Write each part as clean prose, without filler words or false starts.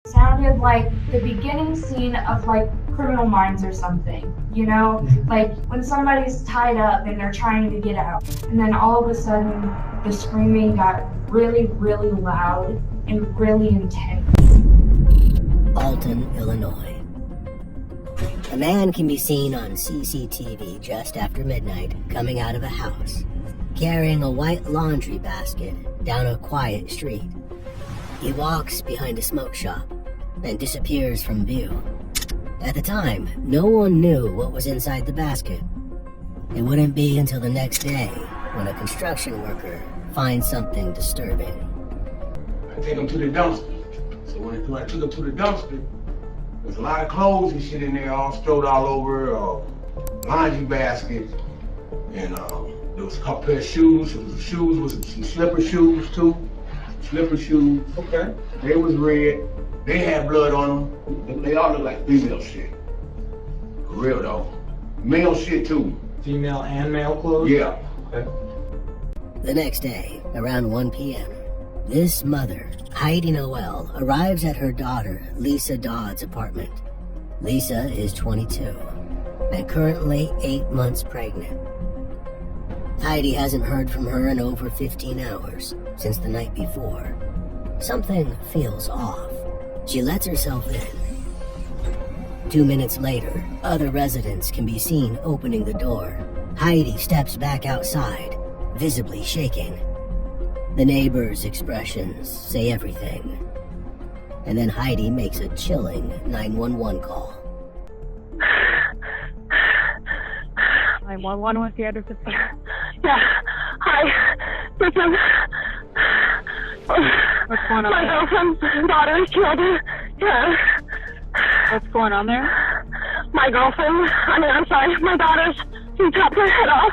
Sounded like the beginning scene of like Criminal Minds or something, you know? Like when somebody's tied up and they're trying to get out, and then all of a sudden the screaming got really, really loud and really intense. Alton, Illinois. A man can be seen on CCTV just after midnight coming out of a house, carrying a white laundry basket down a quiet street. He walks behind a smoke shop and disappears from view. At the time, no one knew what was inside the basket. It wouldn't be until the next day when a construction worker finds something disturbing. I take him to the dumpster. So when I took him to the dumpster, there's a lot of clothes and shit in there, all strode all over, laundry basket, and there was a couple pair of shoes. There was some slipper shoes too. Slipper shoes. Okay. They was red. They had blood on them. They all look like female shit. For real though. Male shit too. Female and male clothes? Yeah. Okay. The next day, around 1 p.m., this mother, Heidi Noel, arrives at her daughter, Liese Dodd's apartment. Lisa is 22 and currently 8 months pregnant. Heidi hasn't heard from her in over 15 hours since the night before. Something feels off. She lets herself in. 2 minutes later, other residents can be seen opening the door. Heidi steps back outside, visibly shaking. The neighbors' expressions say everything. And then Heidi makes a chilling 911 call. 911 was the address. Yeah. Hi. Listen. What's going on? My girlfriend's daughter is killed. Yeah. What's going on there? My girlfriend, I'm sorry, my daughter's, she chopped her head off.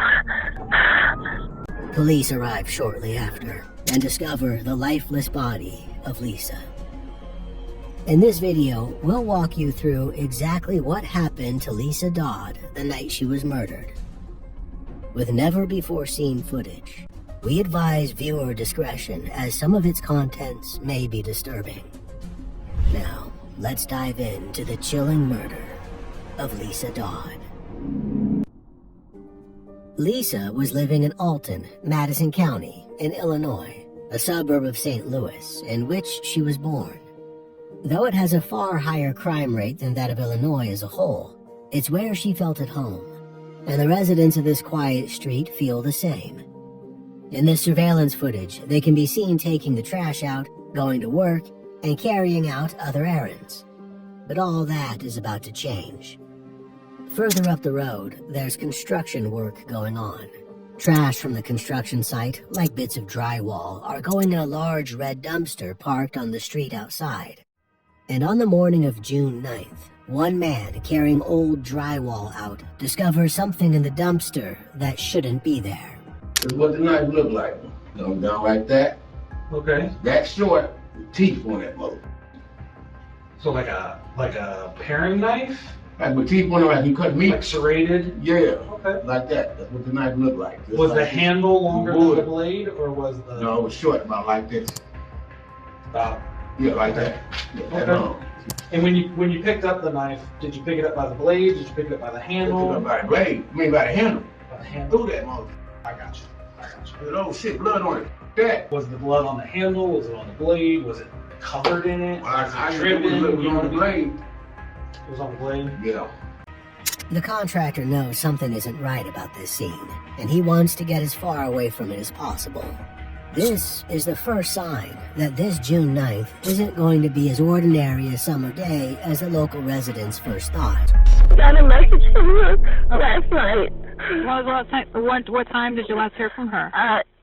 Police arrive shortly after and discover the lifeless body of Lisa. In this video, we'll walk you through exactly what happened to Liese Dodd the night she was murdered. With never-before-seen footage, we advise viewer discretion as some of its contents may be disturbing. Now, let's dive into the chilling murder of Liese Dodd. Lisa was living in Alton, Madison County, in Illinois, a suburb of St. Louis, in which she was born. Though it has a far higher crime rate than that of Illinois as a whole, it's where she felt at home, and the residents of this quiet street feel the same. In this surveillance footage, they can be seen taking the trash out, going to work, and carrying out other errands. But all that is about to change. Further up the road, there's construction work going on. Trash from the construction site, like bits of drywall, are going in a large red dumpster parked on the street outside. And on the morning of June 9th, one man carrying old drywall out discovers something in the dumpster that shouldn't be there. This is what the knife looked like. Down like that. Okay. That short, with teeth on that mother. So like a paring knife? Like with teeth on it, like you cut meat. Like serrated? Yeah. Okay. Like that. That's what the knife looked like. Just Was like the this. handle longer than Wood. the blade, or was the... No, it was short, about like this. About... Yeah, like that. Yeah, that Okay. long. And when you picked up the knife, did you pick it up by the blade? Did you pick it up by the handle? Took it by the blade. I mean by the handle. By the handle. Through that mother. I got you. There's oh shit, blood on it. That. Was the blood on the handle? Was it on the blade? Was it covered in it? Was I it it was dripping? on the blade. It was on the blade? Yeah. The contractor knows something isn't right about this scene, and he wants to get as far away from it as possible. This is the first sign that this June 9th isn't going to be as ordinary a summer day as the local residents first thought. Got a message from her last night. What was the last time? What time did you last hear from her?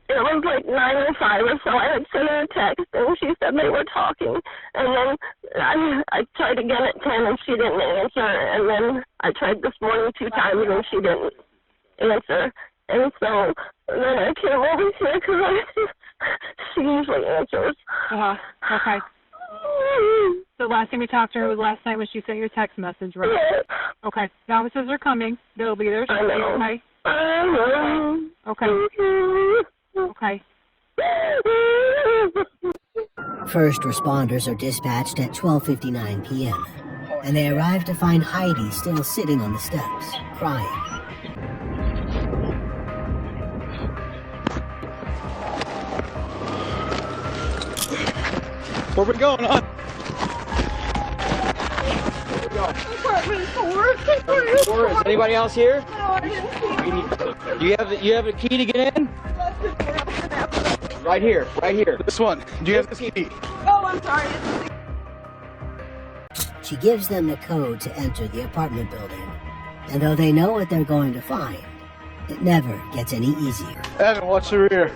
It was like 9:05 or so. I had sent her a text, and she said they were talking. And then I tried again at 10, and she didn't answer. And then I tried this morning 2 times, and she didn't answer. And so then I came over here because she usually answers. Okay. So last time you talked to her was last night when she sent your text message, right? Yes. Okay. The officers are coming. They'll be there shortly, okay? I know. Okay. Okay. First responders are dispatched at 12:59 p.m., and they arrive to find Heidi still sitting on the steps, crying. Where we going, huh? Apartment 4. Is anybody else here? No, I didn't see You have a key to get in? Right here, right here. This one. Do you have the key? Oh, I'm sorry. She gives them the code to enter the apartment building, and though they know what they're going to find, it never gets any easier. Evan, watch the rear.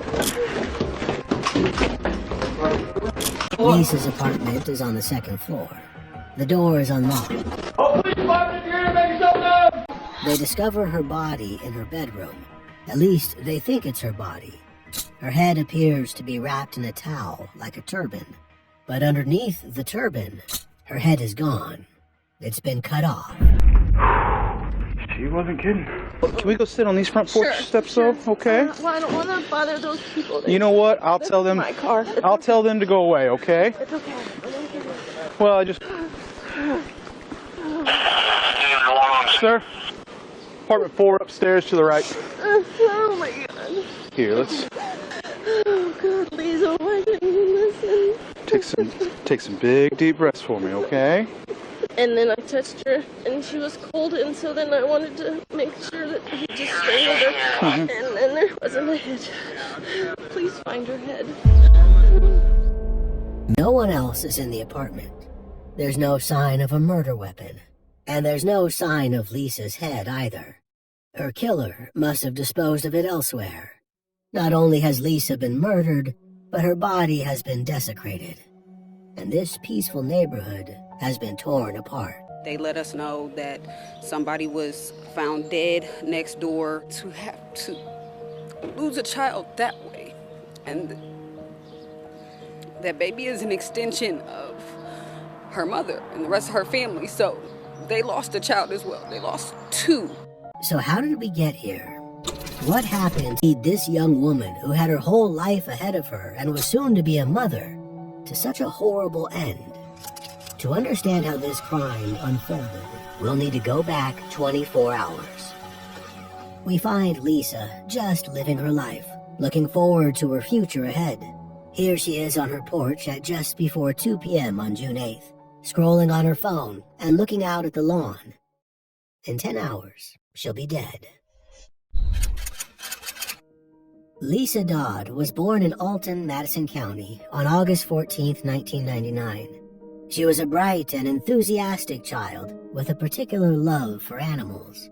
Lisa's apartment is on the second floor. The door is unlocked. They discover her body in her bedroom. At least they think it's her body. Her head appears to be wrapped in a towel like a turban. But underneath the turban, her head is gone. It's been cut off. She wasn't kidding. Can we go sit on these front porch steps, though? Okay. Well, I don't want to bother those people. You know what? I'll tell them. My car. I'll tell them to go away. Okay. It's okay. Well, I just. Sir, apartment 4 upstairs to the right. Oh my God. Here, let's Oh God, Lisa, why didn't you listen? take some big deep breaths for me, okay? And then I touched her, and she was cold, and so then I wanted to make sure that he just strangled her. And then there wasn't a head. Please find her head. No one else is in the apartment. There's no sign of a murder weapon. And there's no sign of Lisa's head either. Her killer must have disposed of it elsewhere. Not only has Lisa been murdered, but her body has been desecrated. And this peaceful neighborhood has been torn apart. They let us know that somebody was found dead next door. To have to lose a child that way, and that baby is an extension of her mother and the rest of her family, so they lost a child as well. They lost 2. So how did we get here? What happened to lead this young woman who had her whole life ahead of her and was soon to be a mother to such a horrible end? To understand how this crime unfolded, we'll need to go back 24 hours. We find Lisa just living her life, looking forward to her future ahead. Here she is on her porch at just before 2 p.m. on June 8th, scrolling on her phone and looking out at the lawn. In 10 hours, she'll be dead. Liese Dodd was born in Alton, Madison County on August 14, 1999. She was a bright and enthusiastic child with a particular love for animals.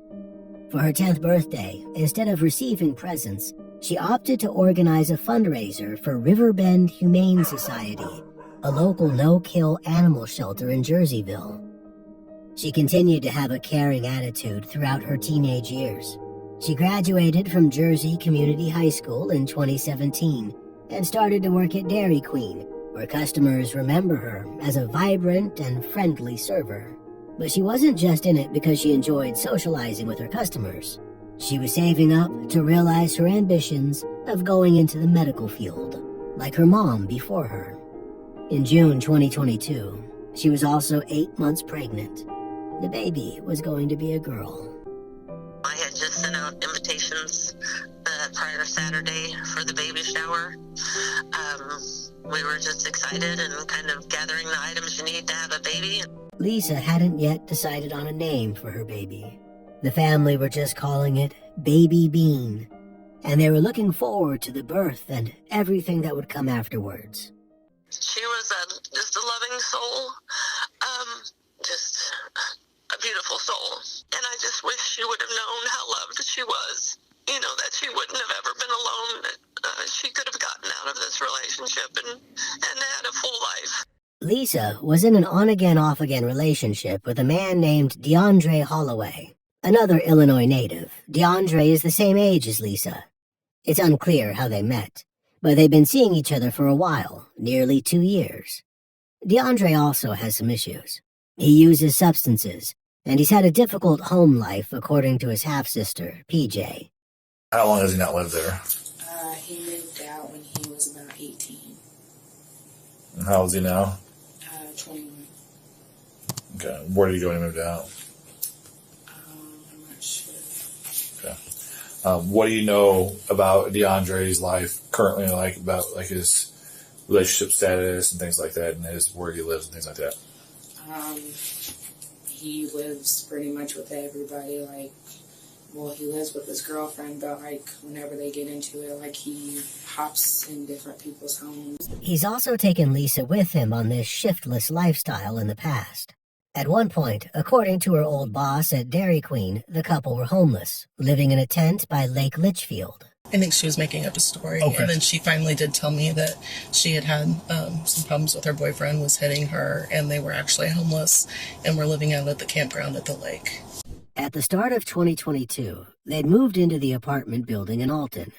For her 10th birthday, instead of receiving presents, she opted to organize a fundraiser for Riverbend Humane Society, a local no-kill animal shelter in Jerseyville. She continued to have a caring attitude throughout her teenage years. She graduated from Jersey Community High School in 2017 and started to work at Dairy Queen, where customers remember her as a vibrant and friendly server. But she wasn't just in it because she enjoyed socializing with her customers. She was saving up to realize her ambitions of going into the medical field, like her mom before her. In June 2022, she was also 8 months pregnant. The baby was going to be a girl. I had just sent out invitations prior Saturday for the baby shower. We were just excited and kind of gathering the items you need to have a baby. Lisa hadn't yet decided on a name for her baby. The family were just calling it Baby Bean, and they were looking forward to the birth and everything that would come afterwards. She was just a loving soul, just a beautiful soul. And I just wish she would have known how loved she was. You know, that she wouldn't have ever been alone. She could have gotten out of this relationship and had a full life. Lisa was in an on-again, off-again relationship with a man named DeAndre Holloway, another Illinois native. DeAndre is the same age as Lisa. It's unclear how they met, but they've been seeing each other for a while, nearly 2 years. DeAndre also has some issues. He uses substances, and he's had a difficult home life, according to his half-sister, PJ. How long has he not lived there? He moved out when he was about 18. How old is he now? 21. Okay. Where did he go when he moved out? I'm not sure. Okay. What do you know about DeAndre's life currently, like about like his relationship status and things like that, and his where he lives and things like that? He lives pretty much with everybody. Like, well, he lives with his girlfriend, but like whenever they get into it, like he hops in different people's homes. He's also taken Liese with him on this shiftless lifestyle in the past. At one point, according to her old boss at Dairy Queen, the couple were homeless, living in a tent by Lake Litchfield. I think she was making up a story. Okay. And then she finally did tell me that she had some problems with her boyfriend, was hitting her, and they were actually homeless and were living out at the campground at the lake. At the start of 2022, they'd moved into the apartment building in Alton.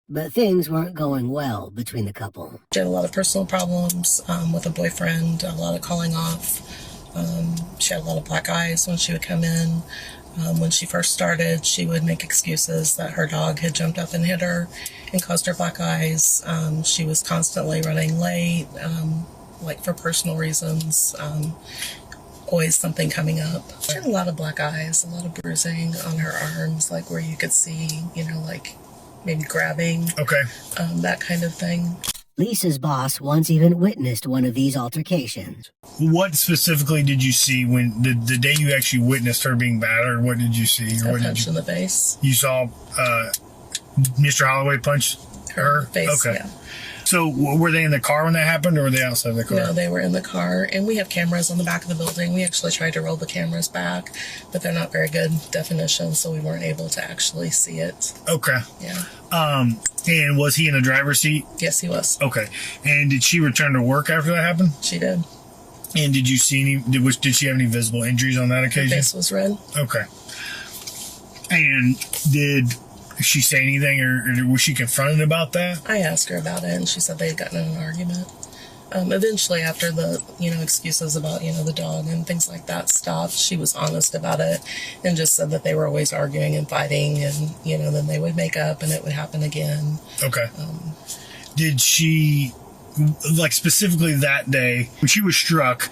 But things weren't going well between the couple. She had a lot of personal problems with a boyfriend, a lot of calling off. She had a lot of black eyes when she would come in. When she first started, she would make excuses that her dog had jumped up and hit her and caused her black eyes. She was constantly running late, like for personal reasons. Always something coming up. She had a lot of black eyes, a lot of bruising on her arms, like where you could see, you know, like maybe grabbing. Okay. That kind of thing. Liese's boss once even witnessed one of these altercations. What specifically did you see when the day you actually witnessed her being battered? What did you see? A punch in the face. You saw Mr. Holloway punch her? Face, okay. Yeah. So were they in the car when that happened, or were they outside the car? No, they were in the car, and we have cameras on the back of the building. We actually tried to roll the cameras back, but they're not very good definition, so we weren't able to actually see it. Okay. Yeah. And was he in the driver's seat? Yes, he was. Okay. And did she return to work after that happened? She did. And did you see any? Did she have any visible injuries on that occasion? Her face was red. Okay. And did she say anything, or was she confronted about that? I asked her about it, and she said they had gotten in an argument. Eventually, after the, excuses about, the dog and things like that stopped, she was honest about it and just said that they were always arguing and fighting, and, then they would make up and it would happen again. Okay. Did she, like specifically that day, when she was struck,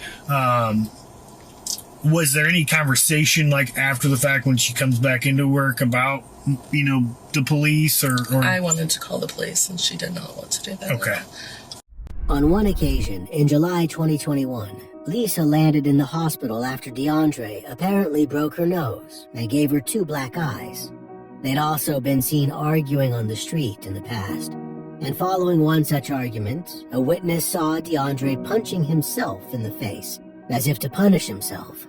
was there any conversation, like after the fact when she comes back into work about, the police or... I wanted to call the police, and she did not want to do that. Okay. On one occasion, in July 2021, Liese landed in the hospital after DeAndre apparently broke her nose and gave her 2 black eyes. They'd also been seen arguing on the street in the past. And following one such argument, a witness saw DeAndre punching himself in the face, as if to punish himself.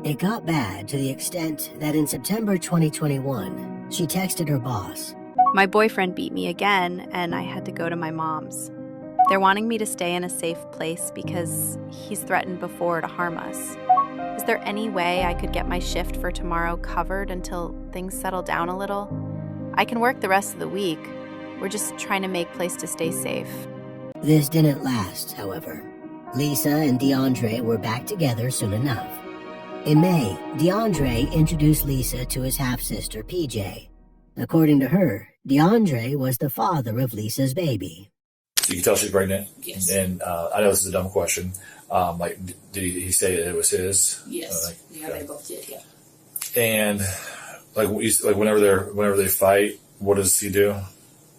It got bad to the extent that in September 2021, she texted her boss. My boyfriend beat me again, and I had to go to my mom's. They're wanting me to stay in a safe place because he's threatened before to harm us. Is there any way I could get my shift for tomorrow covered until things settle down a little? I can work the rest of the week. We're just trying to make place to stay safe. This didn't last, however. Liese and DeAndre were back together soon enough. In May, DeAndre introduced Liese to his half-sister, PJ. According to her, DeAndre was the father of Liese's baby. So you can tell she's pregnant? Yes. And I know this is a dumb question. Did he say that it was his? Yes. They both did, yeah. And whenever they fight, what does he do?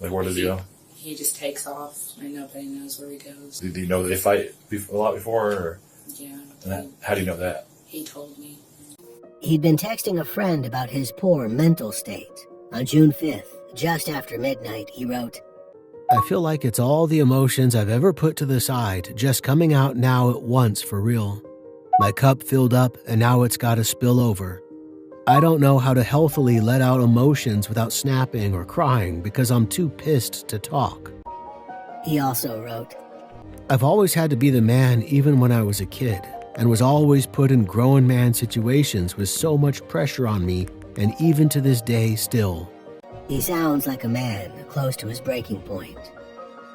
Like, where does he go? He just takes off, and nobody knows where he goes. Do you know that they fight a lot before? Or? Yeah. How do you know that? He told me. He'd been texting a friend about his poor mental state. On June 5th, just after midnight, he wrote, I feel like it's all the emotions I've ever put to the side just coming out now at once for real. My cup filled up and now it's got to spill over. I don't know how to healthily let out emotions without snapping or crying because I'm too pissed to talk. He also wrote, I've always had to be the man even when I was a kid, and was always put in grown man situations with so much pressure on me, and even to this day still. He sounds like a man close to his breaking point.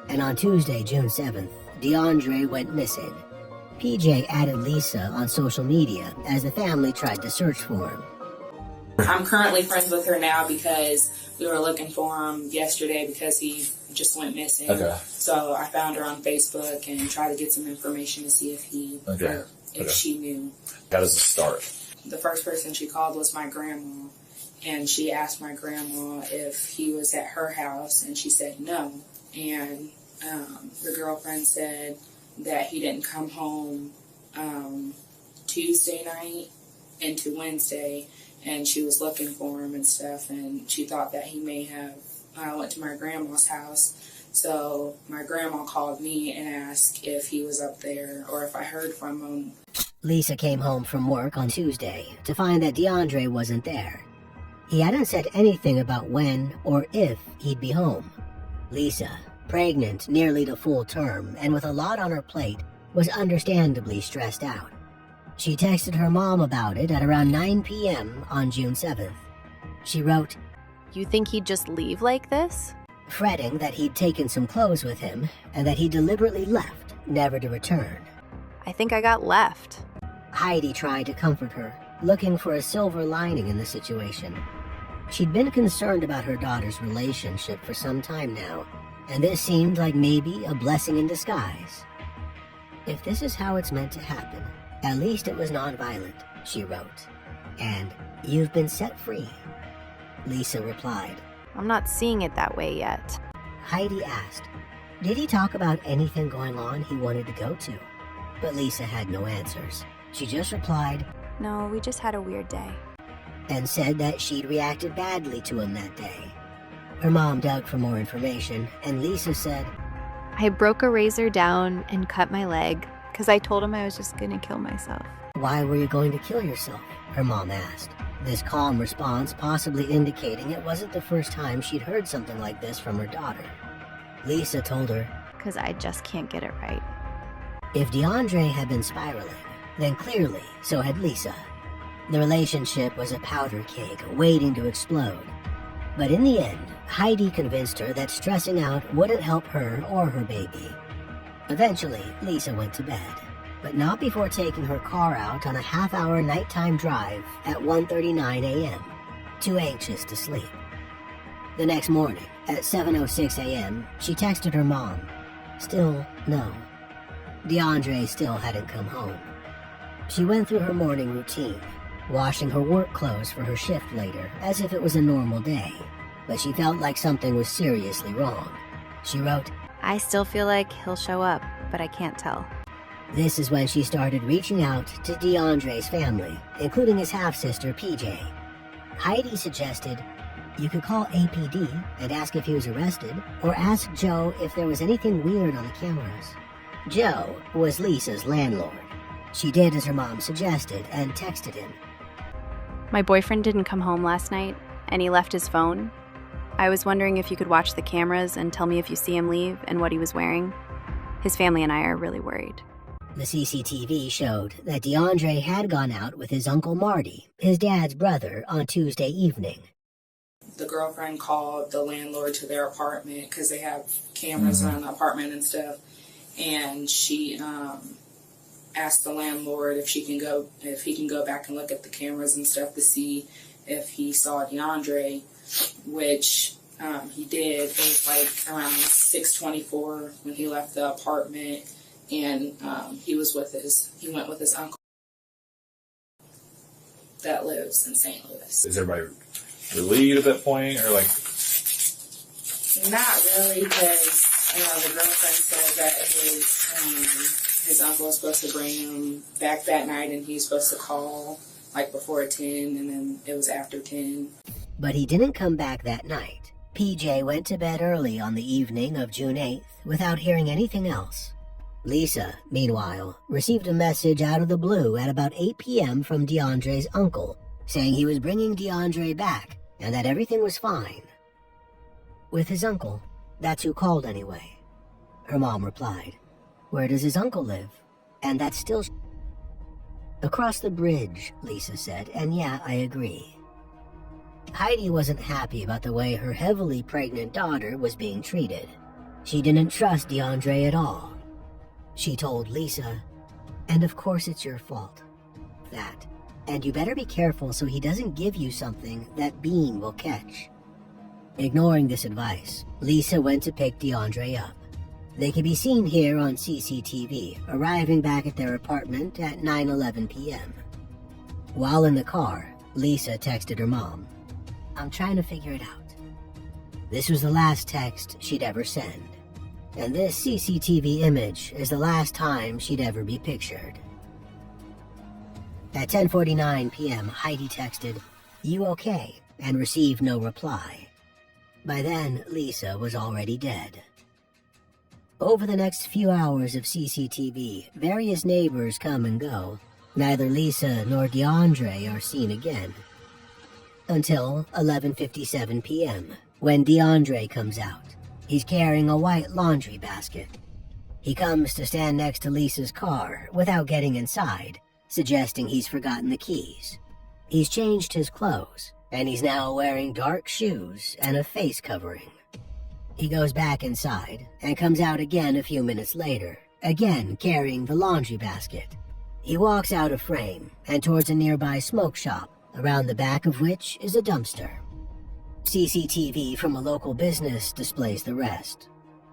And on Tuesday, June 7th, DeAndre went missing. PJ added Liese on social media as the family tried to search for him. I'm currently friends with her now because we were looking for him yesterday because he just went missing. Okay. So I found her on Facebook and tried to get some information to see if she knew. How does it start? The first person she called was my grandma, and she asked my grandma if he was at her house, and she said no. And the girlfriend said that he didn't come home Tuesday night into Wednesday, and she was looking for him and stuff, and she thought that he may have went to my grandma's house. So my grandma called me and asked if he was up there or if I heard from him. Lisa came home from work on Tuesday to find that DeAndre wasn't there. He hadn't said anything about when or if he'd be home. Lisa, pregnant nearly to full term and with a lot on her plate, was understandably stressed out. She texted her mom about it at around 9 p.m. on June 7th. She wrote, "You think he'd just leave like this?" fretting that he'd taken some clothes with him and that he deliberately left, never to return. "I think I got left." Heidi tried to comfort her, looking for a silver lining in the situation. She'd been concerned about her daughter's relationship for some time now, and this seemed like maybe a blessing in disguise. If this is how it's meant to happen, at least it was nonviolent, she wrote. And you've been set free. Lisa replied. "I'm not seeing it that way yet." Heidi asked, did he talk about anything going on he wanted to go to? But Lisa had no answers. She just replied, "No, we just had a weird day," and said that she'd reacted badly to him that day. Her mom dug for more information, and Lisa said, "I broke a razor down and cut my leg because I told him I was just going to kill myself." Why were you going to kill yourself? Her mom asked. This calm response possibly indicating it wasn't the first time she'd heard something like this from her daughter. Lisa told her, "Because I just can't get it right." If DeAndre had been spiraling, then clearly so had Lisa. The relationship was a powder keg waiting to explode. But in the end, Heidi convinced her that stressing out wouldn't help her or her baby. Eventually, Lisa went to bed, but not before taking her car out on a half-hour nighttime drive at 1:39 a.m., too anxious to sleep. The next morning, at 7:06 a.m., she texted her mom. Still no. DeAndre still hadn't come home. She went through her morning routine, washing her work clothes for her shift later, as if it was a normal day. But she felt like something was seriously wrong. She wrote, "I still feel like he'll show up, but I can't tell." This is when she started reaching out to DeAndre's family, including his half-sister, PJ. Heidi suggested you could call APD and ask if he was arrested, or ask Joe if there was anything weird on the cameras. Joe was Lisa's landlord. She did as her mom suggested and texted him. "My boyfriend didn't come home last night, and he left his phone. I was wondering if you could watch the cameras and tell me if you see him leave and what he was wearing. His family and I are really worried." The CCTV showed that DeAndre had gone out with his Uncle Marty, his dad's brother, on Tuesday evening. The girlfriend called the landlord to their apartment because they have cameras around the apartment and stuff. And she asked the landlord if he can go back and look at the cameras and stuff to see if he saw DeAndre, which he did. It was like around 6:24 when he left the apartment, and he went with his uncle that lives in St. Louis. Is everybody relieved at that point, or like? Not really, because the girlfriend said that his uncle was supposed to bring him back that night, and he's supposed to call like before 10, and then it was after 10. But he didn't come back that night. PJ went to bed early on the evening of June 8th without hearing anything else. Lisa, meanwhile, received a message out of the blue at about 8 p.m. from DeAndre's uncle, saying he was bringing DeAndre back and that everything was fine. With his uncle, that's who called anyway. Her mom replied, "Where does his uncle live?" And that's still across the bridge, Lisa said, and yeah, I agree. Heidi wasn't happy about the way her heavily pregnant daughter was being treated. She didn't trust DeAndre at all. She told Lisa, "And of course it's your fault. That. And you better be careful so he doesn't give you something that Bean will catch." Ignoring this advice, Lisa went to pick DeAndre up. They can be seen here on CCTV, arriving back at their apartment at 9:11 p.m. While in the car, Lisa texted her mom, "I'm trying to figure it out." This was the last text she'd ever send, and this CCTV image is the last time she'd ever be pictured. At 10:49 p.m., Heidi texted, "You okay?" and received no reply. By then, Lisa was already dead. Over the next few hours of CCTV, various neighbors come and go. Neither Lisa nor DeAndre are seen again. Until 11:57 p.m., when DeAndre comes out. He's carrying a white laundry basket. He comes to stand next to Lisa's car without getting inside, suggesting he's forgotten the keys. He's changed his clothes, and he's now wearing dark shoes and a face covering. He goes back inside and comes out again a few minutes later, again carrying the laundry basket. He walks out of frame and towards a nearby smoke shop, around the back of which is a dumpster. CCTV from a local business displays the rest.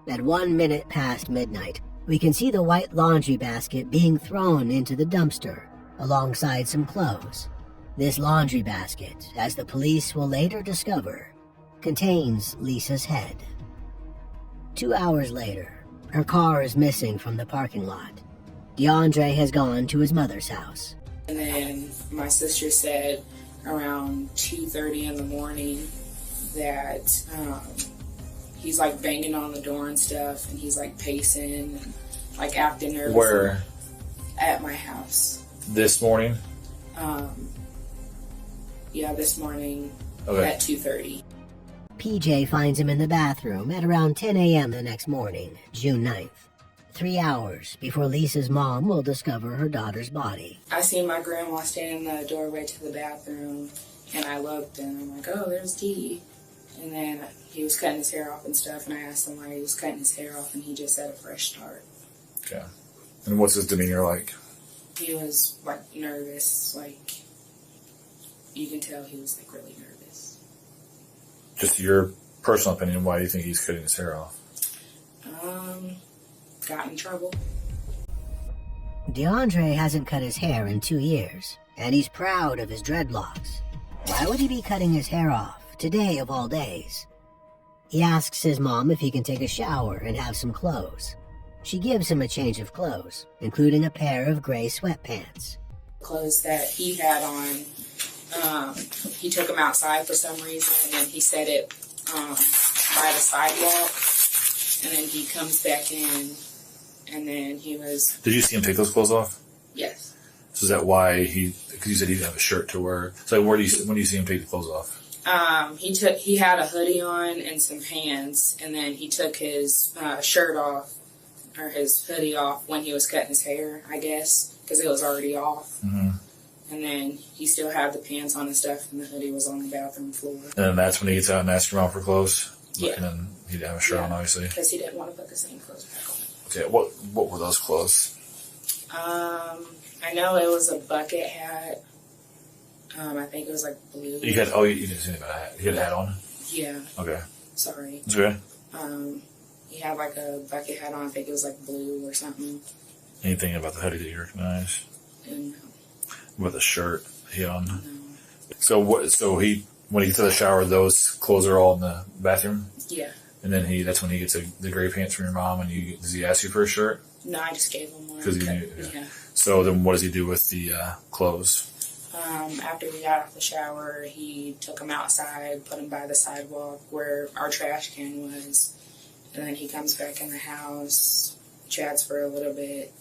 At 1 minute past midnight, we can see the white laundry basket being thrown into the dumpster, alongside some clothes. This laundry basket, as the police will later discover, contains Lisa's head. 2 hours later, her car is missing from the parking lot. DeAndre has gone to his mother's house. And then my sister said around 2:30 in the morning that he's like banging on the door and stuff, and he's like pacing and like acting nervous. Where? At my house. This morning? Yeah, this morning at 2:30. PJ finds him in the bathroom at around 10 a.m. the next morning, June 9th. 3 hours before Lisa's mom will discover her daughter's body. I seen my grandma standing in the doorway to the bathroom, and I looked and I'm like, oh, there's Dee. And then he was cutting his hair off and stuff, and I asked him why he was cutting his hair off, and he just said a fresh start. Okay. And what's his demeanor like? He was like nervous, like you can tell he was like really nervous. Just your personal opinion, why do you think he's cutting his hair off? Got in trouble. DeAndre hasn't cut his hair in 2 years, and he's proud of his dreadlocks. Why would he be cutting his hair off, today of all days? He asks his mom if he can take a shower and have some clothes. She gives him a change of clothes, including a pair of gray sweatpants. Clothes that he had on, he took them outside for some reason, and then he set it by the sidewalk, and then he comes back in, and then he was... Did you see him take those clothes off? Yes. So is that why because you said he didn't have a shirt to wear. So when do you see him take the clothes off? He had a hoodie on and some pants, and then he took his shirt off, or his hoodie off when he was cutting his hair, I guess, because it was already off. Mm-hmm. And then he still had the pants on and stuff, and the hoodie was on the bathroom floor. And then that's when he gets out and asks your mom for clothes? Yeah. And then he didn't have a shirt on, obviously? Because he didn't want to put the same clothes back on. Okay, what were those clothes? I know it was a bucket hat. I think it was like blue. You didn't see anything about a hat. He had a hat on? Yeah. Okay. Sorry. It's okay. He had like a bucket hat on. I think it was like blue or something. Anything about the hoodie that you recognize? No. With the shirt he on? No. So when he gets to the shower, those clothes are all in the bathroom? Yeah. And then that's when he gets the gray pants from your mom, and does he ask you for a shirt? No, I just gave him one. Because he knew, yeah. So then what does he do with the clothes? After we got off the shower, he took them outside, put them by the sidewalk where our trash can was, and then he comes back in the house, chats for a little bit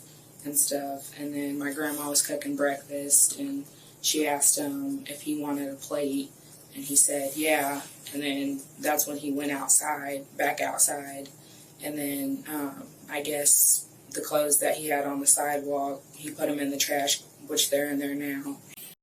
and stuff, and then my grandma was cooking breakfast, and she asked him if he wanted a plate, and he said yeah, and then that's when he went back outside, and then I guess the clothes that he had on the sidewalk, he put them in the trash, which they're in there now.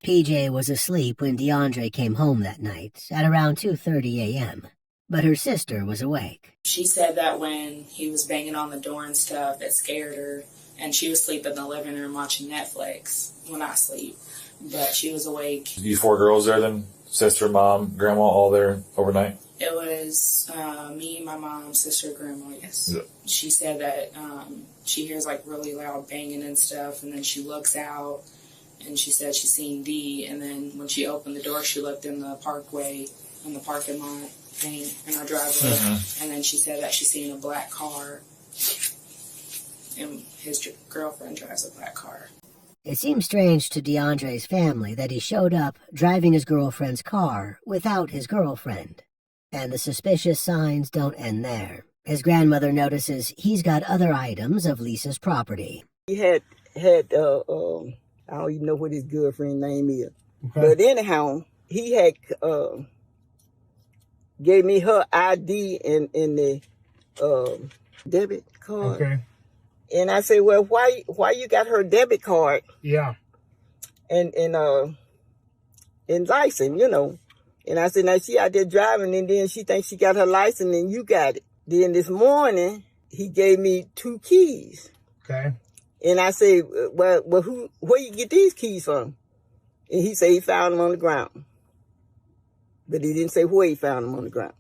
PJ was asleep when DeAndre came home that night at around 2:30 a.m., but her sister was awake. She said that when he was banging on the door and stuff, it scared her, and she was asleep in the living room watching Netflix when I sleep, but she was awake. You 4 girls there then? sister, mom, grandma all there overnight? It was me, my mom, sister, grandma, yes. Yeah. She said that she hears like really loud banging and stuff, and then she looks out, and she said she seen D, and then when she opened the door, she looked in the parkway, in the parking lot thing, in our driveway, and then she said that she seen a black car, and his girlfriend drives a black car. It seems strange to DeAndre's family that he showed up driving his girlfriend's car without his girlfriend. And the suspicious signs don't end there. His grandmother notices he's got other items of Lisa's property. He had I don't even know what his girlfriend's name is. Okay. But anyhow, he had gave me her ID in the debit card. Okay. And I said, well, why you got her debit card? Yeah. And license, you know. And I said, now she out there driving, and then she thinks she got her license, and you got it. Then this morning, he gave me 2 keys. Okay. And I said, well, where you get these keys from? And he said he found them on the ground. But he didn't say where he found them on the ground.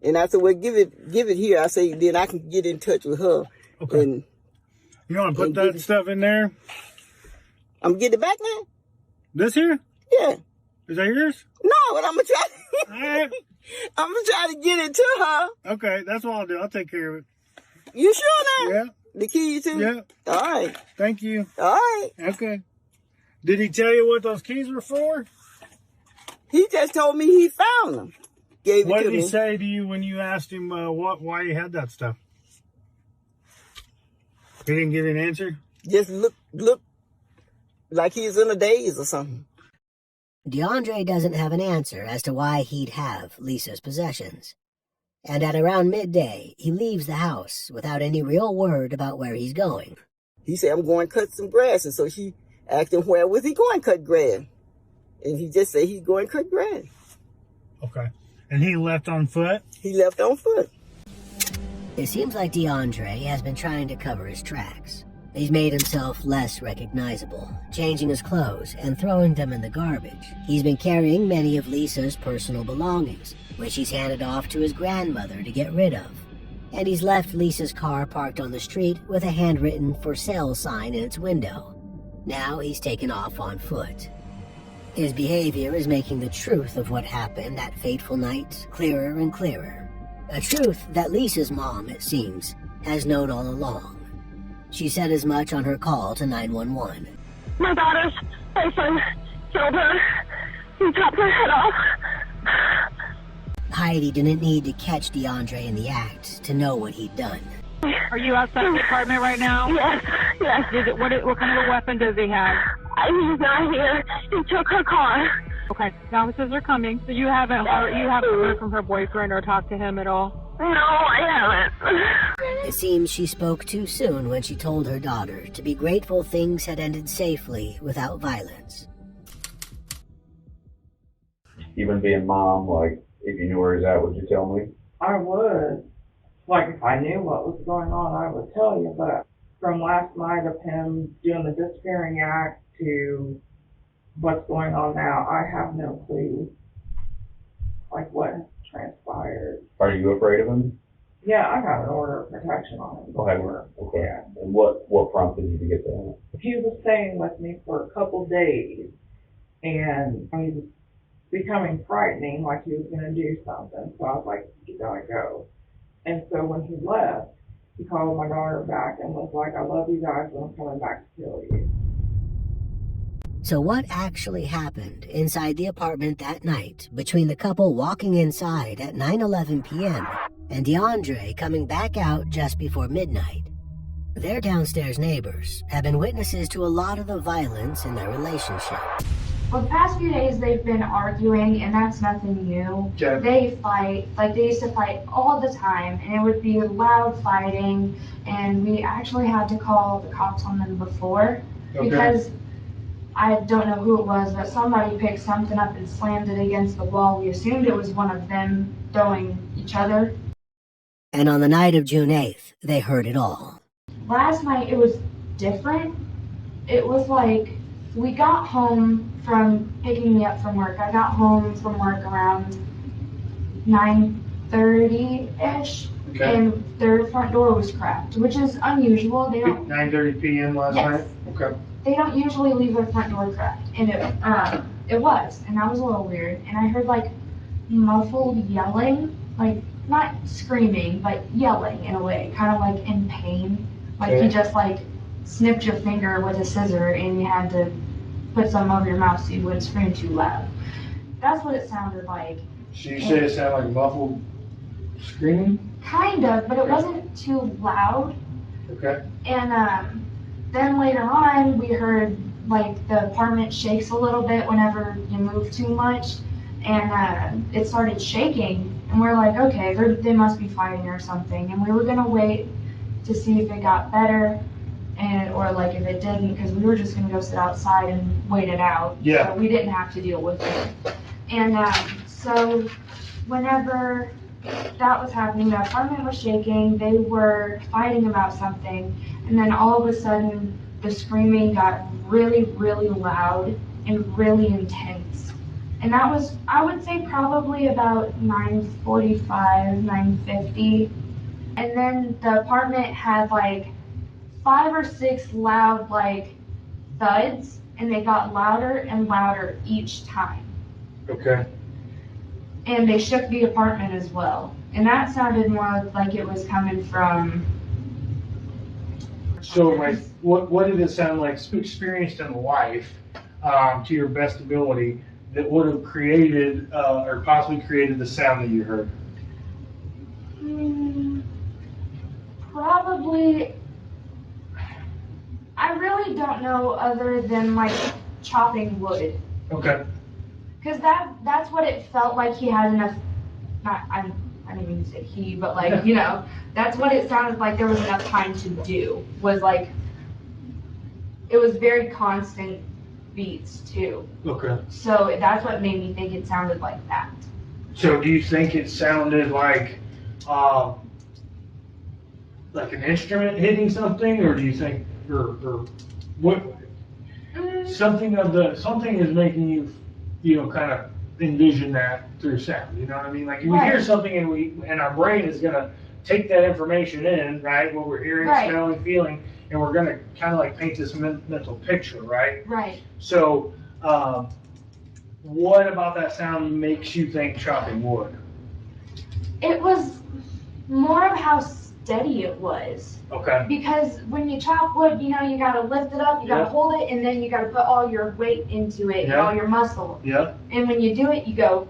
And I said, well, give it here. I said, then I can get in touch with her. Okay. And you want to put that stuff in there? I'm going to get it back now? This here? Yeah. Is that yours? No, but I'm going to try. I'm going to try to get it to her. Okay, that's what I'll do. I'll take care of it. You sure now? Yeah. The keys too? Yeah. All right. Thank you. All right. Okay. Did he tell you what those keys were for? He just told me he found them. Gave what it to did me. He say to you when you asked him why he had that stuff? He didn't give you an answer? Just look like he's in a daze or something. DeAndre doesn't have an answer as to why he'd have Lisa's possessions. And at around midday, he leaves the house without any real word about where he's going. He said, I'm going to cut some grass. And so she asked him, where was he going to cut grass? And he just said he's going to cut grass. Okay. And he left on foot? He left on foot. It seems like DeAndre has been trying to cover his tracks. He's made himself less recognizable, changing his clothes and throwing them in the garbage. He's been carrying many of Lisa's personal belongings, which he's handed off to his grandmother to get rid of. And he's left Lisa's car parked on the street with a handwritten for sale sign in its window. Now he's taken off on foot. His behavior is making the truth of what happened that fateful night clearer and clearer. A truth that Lisa's mom, it seems, has known all along. She said as much on her call to 911. My daughter's boyfriend killed her. He chopped her head off. Heidi didn't need to catch DeAndre in the act to know what he'd done. Are you outside the apartment right now? Yes, yes. What kind of a weapon does he have? He's not here. He took her car. Okay, the officers are coming. So you haven't heard from her boyfriend or talked to him at all? No, I haven't. It seems she spoke too soon when she told her daughter to be grateful things had ended safely without violence. Even being mom, like, if you knew where he's at, would you tell me? I would. Like, if I knew what was going on, I would tell you. But from last night of him doing the disappearing act to what's going on now, I have no clue, like, what transpired. Are you afraid of him? Yeah, I got an order of protection on him. Okay. Yeah. And what prompted you to get that? He was staying with me for a couple days, and he was becoming frightening, like he was going to do something. So I was like, you gotta go. And so when he left, he called my daughter back and was like, I love you guys, but I'm coming back to kill you. So what actually happened inside the apartment that night between the couple walking inside at 9:11 p.m. and DeAndre coming back out just before midnight? Their downstairs neighbors have been witnesses to a lot of the violence in their relationship. Well, the past few days they've been arguing, and that's nothing new. Okay. They fight, like they used to fight all the time, and it would be loud fighting, and we actually had to call the cops on them before, because I don't know who it was, but somebody picked something up and slammed it against the wall. We assumed it was one of them throwing each other. And on the night of June 8th, they heard it all. Last night it was different. It was like we got home from picking me up from work. I got home from work around 9:30-ish, Okay. and their front door was cracked, which is unusual. They don't. 9:30 p.m. last Yes. night? Okay. They don't usually leave their front door cracked, and it was, and that was a little weird. And I heard like muffled yelling, like not screaming, but yelling in a way, kind of like in pain, like Okay. you just like snipped your finger with a scissor and you had to put some over your mouth so you wouldn't scream too loud. That's what it sounded like. So you said it sounded like muffled screaming? Kind of, but it wasn't too loud. Okay. And then later on, we heard like the apartment shakes a little bit whenever you move too much, and it started shaking. And we're like, okay, they must be fighting or something. And we were gonna wait to see if it got better, or like if it didn't, because we were just gonna go sit outside and wait it out. Yeah. So we didn't have to deal with it. And so whenever that was happening, the apartment was shaking, they were fighting about something, and then all of a sudden the screaming got really, really loud and really intense. And that was, I would say, probably about 9:45, 9:50. And then the apartment had like 5 or 6 loud like thuds, and they got louder and louder each time. Okay. And they shook the apartment as well. And that sounded more like it was coming from... So like, what did it sound like experienced in life, to your best ability, that would have created, or possibly created the sound that you heard? Probably, I really don't know other than like chopping wood. Okay. Because that's what it felt like he had enough, I didn't mean to say he, but like, you know, that's what it sounded like there was enough time to do, was like, it was very constant beats too. Okay. So that's what made me think it sounded like that. So do you think it sounded like an instrument hitting something, or do you think, or what? Something is making you know, kind of envision that through sound. You know what I mean? Like if we hear something and our brain is gonna take that information in, right? What we're hearing, smelling, feeling, and we're gonna kind of like paint this mental picture, right? Right. So, what about that sound makes you think chopping wood? It was more of how steady it was. Okay. Because when you chop wood, you know, you gotta lift it up, you gotta hold it, and then you gotta put all your weight into it, and all your muscle. Yeah. And when you do it, you go.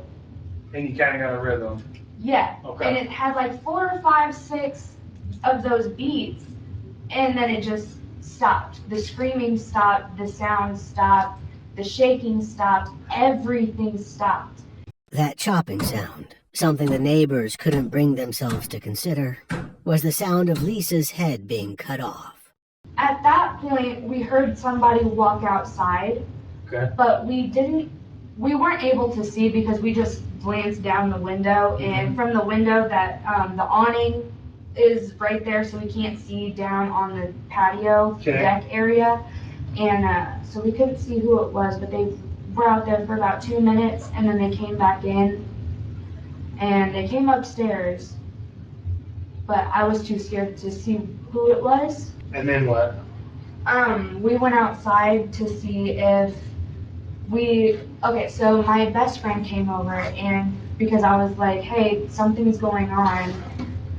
And you kind of got a rhythm. Yeah. Okay. And it had like 4 or 5, 6 of those beats, and then it just stopped. The screaming stopped, the sound stopped, the shaking stopped, everything stopped. That chopping sound, something the neighbors couldn't bring themselves to consider, was the sound of Lisa's head being cut off. At that point, we heard somebody walk outside, but we weren't able to see because we just glanced down the window, and from the window that the awning is right there, so we can't see down on the patio deck area, and so we couldn't see who it was, but they were out there for about 2 minutes, and then they came back in, and they came upstairs, but I was too scared to see who it was. And then what? We went outside to see if so my best friend came over, and because I was like, hey, something's going on,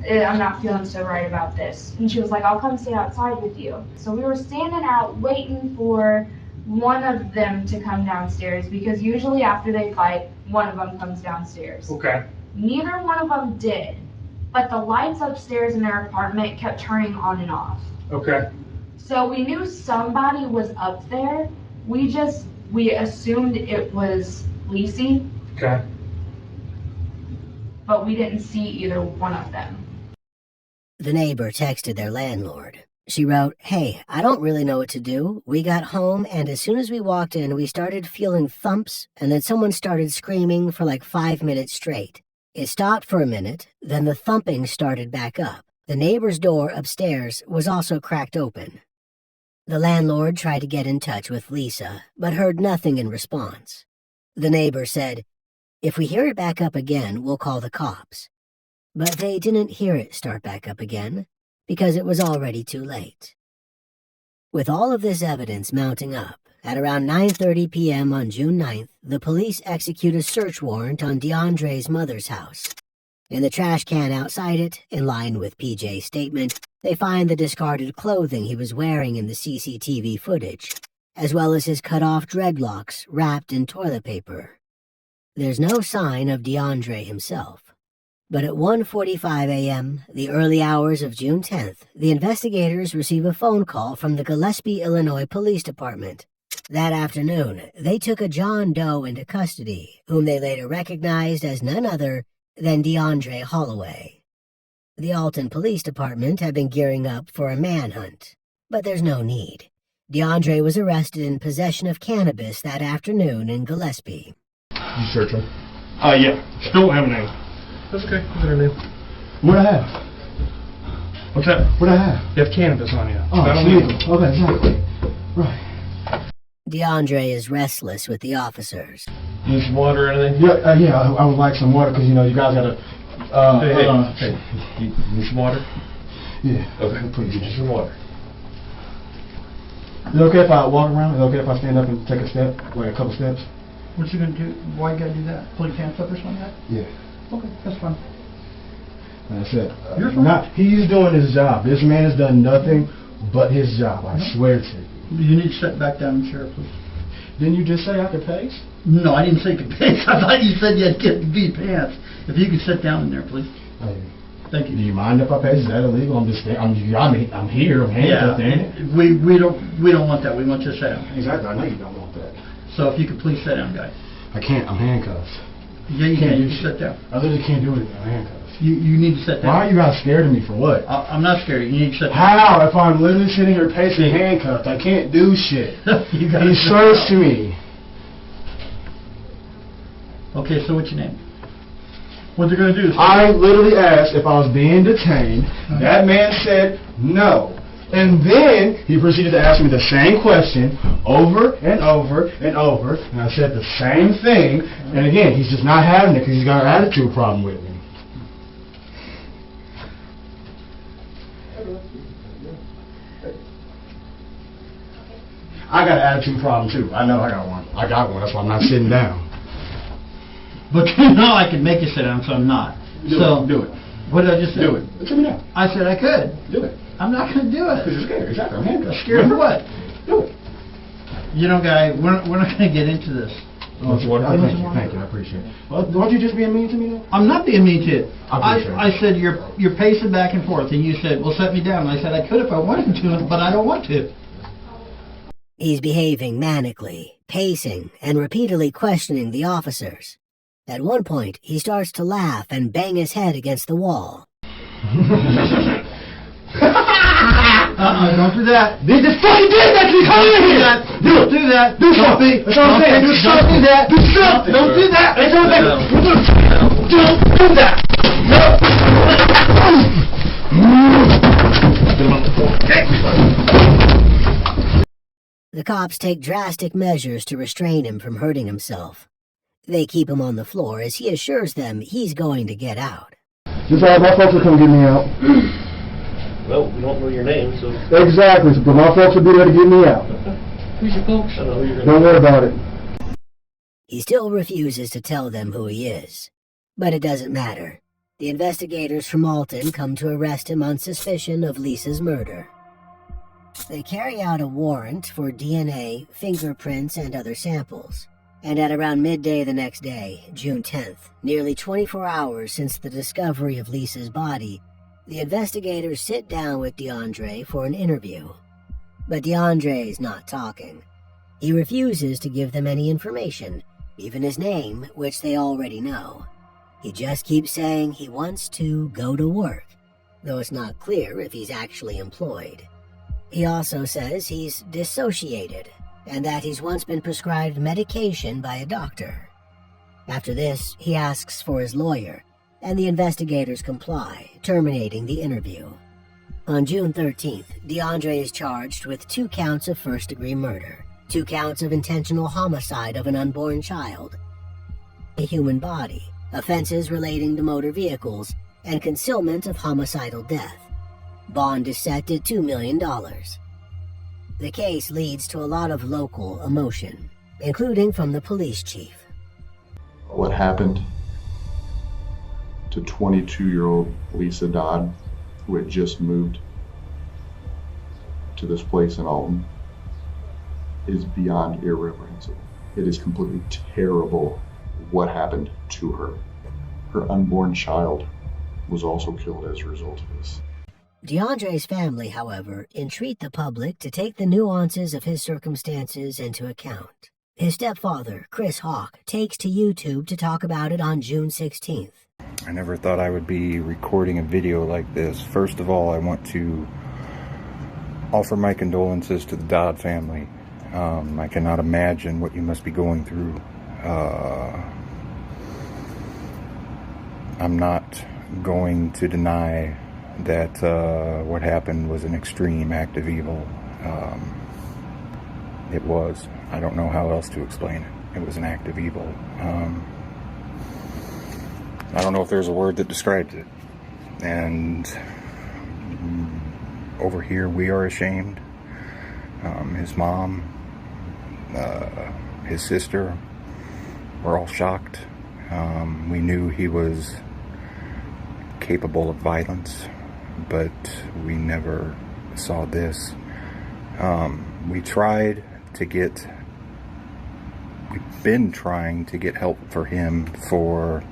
I'm not feeling so right about this. And she was like, I'll come stay outside with you. So we were standing out waiting for one of them to come downstairs, because usually after they fight, one of them comes downstairs. Okay. Neither one of them did, but the lights upstairs in their apartment kept turning on and off. Okay. So we knew somebody was up there. We assumed it was Liese. Okay. But we didn't see either one of them. The neighbor texted their landlord. She wrote, "Hey, I don't really know what to do. We got home, and as soon as we walked in, we started feeling thumps, and then someone started screaming for like 5 minutes straight. It stopped for a minute, then the thumping started back up. The neighbor's door upstairs was also cracked open." The landlord tried to get in touch with Lisa, but heard nothing in response. The neighbor said, "If we hear it back up again, we'll call the cops." But they didn't hear it start back up again, because it was already too late. With all of this evidence mounting up, at around 9:30 p.m. on June 9th, the police execute a search warrant on DeAndre's mother's house. In the trash can outside it, in line with PJ's statement, they find the discarded clothing he was wearing in the CCTV footage, as well as his cut-off dreadlocks wrapped in toilet paper. There's no sign of DeAndre himself. But at 1:45 a.m., the early hours of June 10th, the investigators receive a phone call from the Gillespie, Illinois Police Department. That afternoon, they took a John Doe into custody, whom they later recognized as none other than DeAndre Holloway. The Alton Police Department had been gearing up for a manhunt, but there's no need. DeAndre was arrested in possession of cannabis that afternoon in Gillespie. You search him? Yeah. Still don't have a name. That's okay. What's her name? What I have? What's that? What I have? You have cannabis on you. Oh, That'll legal. leave. Okay, exactly. Right. DeAndre is restless with the officers. Need some water or anything? Yeah, I would like some water because, you guys got to... Hey, you need some water? Yeah. Okay, please. Get you some water. Is it okay if I walk around? Is it okay if I stand up and take a step? Like a couple steps? What you gonna do? Why you gotta do that? Pull your pants up or something like that? Yeah. Okay, that's fine. That's it. You're fine. He's doing his job. This man has done nothing but his job. I swear to you. You need to sit back down and chair, please. Didn't you just say I could pace? No, I didn't say you could pace. I thought you said you had to get the beat pants. If you could sit down in there, please. Thank you. Do you mind if I pace? Is that illegal? I'm here. I'm handcuffed, ain't it? We don't want that. We want you to sit down. Exactly. I know you don't want that. So if you could please sit down, guys. I can't. I'm handcuffed. Yeah, you can. You can sit down. I literally can't do anything. I'm handcuffed. You need to sit down. Why are you guys scared of me for what? I'm not scared. You need to sit down. How? If I'm literally sitting here pacing handcuffed, I can't do shit. He searched me. Okay, so what's your name? What they're going to do is... I literally asked if I was being detained. That man said no. And then he proceeded to ask me the same question over and over and over. And I said the same thing. And again, he's just not having it because he's got an attitude problem with me. I got an attitude problem too. I know I got one. That's why I'm not sitting down. But you know I can make you sit down, so I'm not. Do it. What did I just say? Do it. Sit me down. I said I could. Do it. I'm not going to do it. Because you're scared. Exactly. I'm handcuffed. Scared for what? Do it. You know, guy, we're not going to get into this. Oh, thank you. I appreciate it. Well, weren't you just being mean to me though? I'm not being mean to you. I said you're pacing back and forth, and you said, well, set me down. And I said I could if I wanted to, but I don't want to. He's behaving manically, pacing, and repeatedly questioning the officers. At one point, he starts to laugh and bang his head against the wall. Don't do that. They just fucking did that to me. Come in here. Don't do that. Do something. That's what I'm saying. Do something. Do something. Don't do that. Don't do that. The cops take drastic measures to restrain him from hurting himself. They keep him on the floor as he assures them he's going to get out. Just have my folks will come get me out. Well, we don't know your name, so... Exactly, but my folks will be there to get me out. Who's your folks? I don't know who you're Don't worry about it. He still refuses to tell them who he is. But it doesn't matter. The investigators from Alton come to arrest him on suspicion of Lisa's murder. They carry out a warrant for DNA, fingerprints, and other samples. And at around midday the next day, June 10th, nearly 24 hours since the discovery of Lisa's body, the investigators sit down with DeAndre for an interview. But DeAndre's not talking. He refuses to give them any information, even his name, which they already know. He just keeps saying he wants to go to work, though it's not clear if he's actually employed. He also says he's dissociated, and that he's once been prescribed medication by a doctor. After this, he asks for his lawyer, and the investigators comply, terminating the interview. On June 13th, DeAndre is charged with 2 counts of first-degree murder, 2 counts of intentional homicide of an unborn child, a human body, offenses relating to motor vehicles, and concealment of homicidal death. Bond is set at $2 million. The case leads to a lot of local emotion, including from the police chief. What happened to 22-year-old Liese Dodd, who had just moved to this place in Alton, is beyond irreprehensible. It is completely terrible what happened to her. Her unborn child was also killed as a result of this. DeAndre's family, however, entreat the public to take the nuances of his circumstances into account. His stepfather, Chris Hawk, takes to YouTube to talk about it on June 16th. I never thought I would be recording a video like this. First of all, I want to offer my condolences to the Dodd family. I cannot imagine what you must be going through. I'm not going to deny that what happened was an extreme act of evil. It was. I don't know how else to explain it. It was an act of evil. I don't know if there's a word that describes it. And over here we are ashamed. His mom, his sister, we're all shocked. We knew he was capable of violence, but we never saw this. We've been trying to get help for him for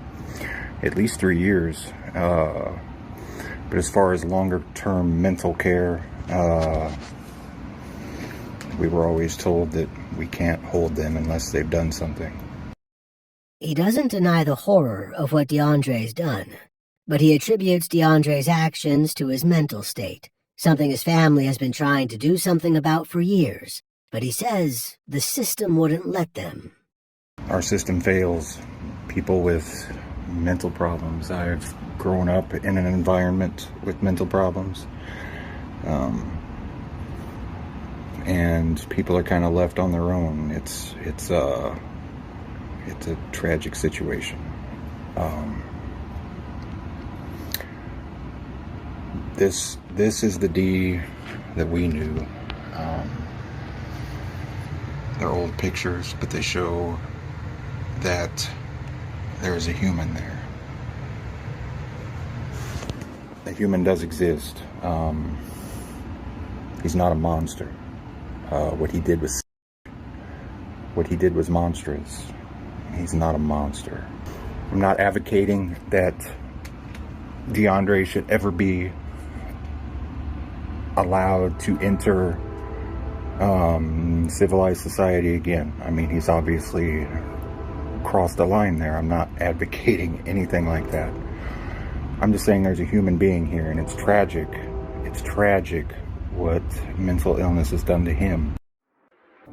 at least 3 years. But as far as longer term mental care, we were always told that we can't hold them unless they've done something. He doesn't deny the horror of what DeAndre's done, but he attributes DeAndre's actions to his mental state, something his family has been trying to do something about for years, but he says the system wouldn't let them. Our system fails people with mental problems. I've grown up in an environment with mental problems, and people are kind of left on their own. It's a tragic situation. This is the D that we knew. They're old pictures, but they show that there's a human there. The human does exist. He's not a monster. What he did was monstrous. He's not a monster. I'm not advocating that DeAndre should ever be allowed to enter civilized society again. I mean, he's obviously crossed the line there. I'm not advocating anything like that. I'm just saying there's a human being here, and it's tragic. It's tragic what mental illness has done to him.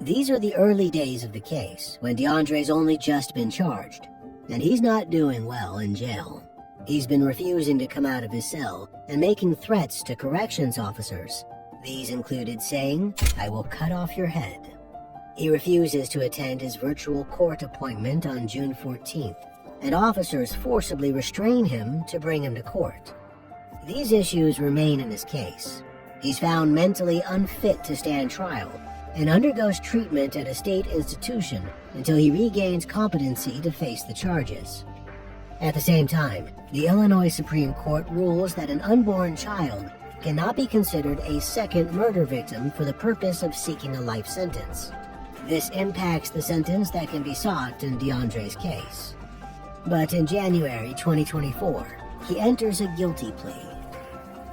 These are the early days of the case, when DeAndre's only just been charged, and he's not doing well in jail. He's been refusing to come out of his cell and making threats to corrections officers. These included saying, "I will cut off your head." He refuses to attend his virtual court appointment on June 14th, and officers forcibly restrain him to bring him to court. These issues remain in his case. He's found mentally unfit to stand trial and undergoes treatment at a state institution until he regains competency to face the charges. At the same time, the Illinois Supreme Court rules that an unborn child cannot be considered a second murder victim for the purpose of seeking a life sentence. This impacts the sentence that can be sought in DeAndre's case. But in January 2024, he enters a guilty plea.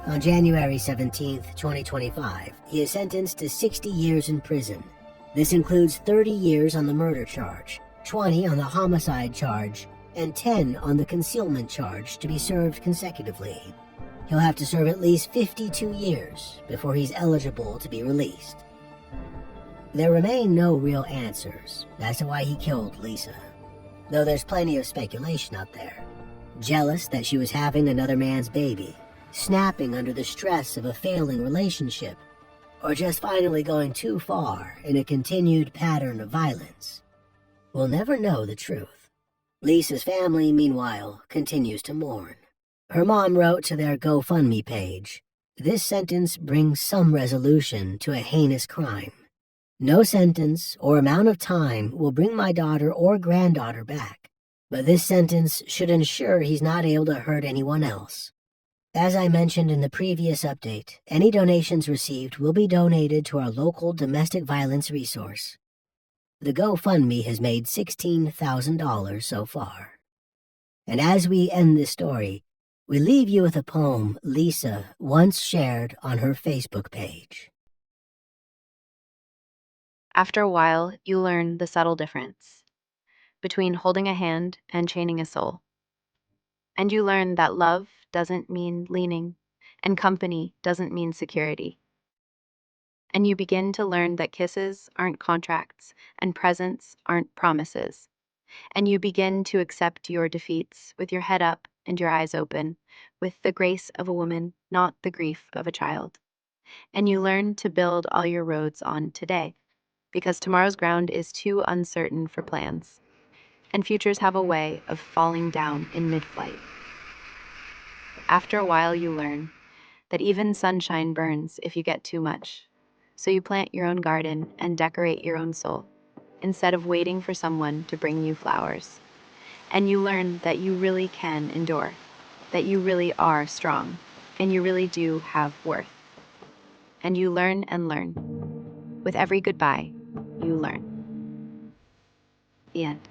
On January 17, 2025, he is sentenced to 60 years in prison. This includes 30 years on the murder charge, 20 on the homicide charge, and 10 on the concealment charge to be served consecutively. He'll have to serve at least 52 years before he's eligible to be released. There remain no real answers as to why he killed Liese, though there's plenty of speculation out there. Jealous that she was having another man's baby, snapping under the stress of a failing relationship, or just finally going too far in a continued pattern of violence. We'll never know the truth. Lisa's family, meanwhile, continues to mourn. Her mom wrote to their GoFundMe page, "This sentence brings some resolution to a heinous crime. No sentence or amount of time will bring my daughter or granddaughter back, but this sentence should ensure he's not able to hurt anyone else." As I mentioned in the previous update, any donations received will be donated to our local domestic violence resource. The GoFundMe has made $16,000 so far. And as we end this story, we leave you with a poem Lisa once shared on her Facebook page. After a while, you learn the subtle difference between holding a hand and chaining a soul. And you learn that love doesn't mean leaning, and company doesn't mean security. And you begin to learn that kisses aren't contracts, and presents aren't promises. And you begin to accept your defeats with your head up and your eyes open, with the grace of a woman, not the grief of a child. And you learn to build all your roads on today, because tomorrow's ground is too uncertain for plans, and futures have a way of falling down in mid-flight. After a while, you learn that even sunshine burns if you get too much, so you plant your own garden and decorate your own soul, instead of waiting for someone to bring you flowers. And you learn that you really can endure, that you really are strong, and you really do have worth. And you learn and learn. With every goodbye, you learn. The end.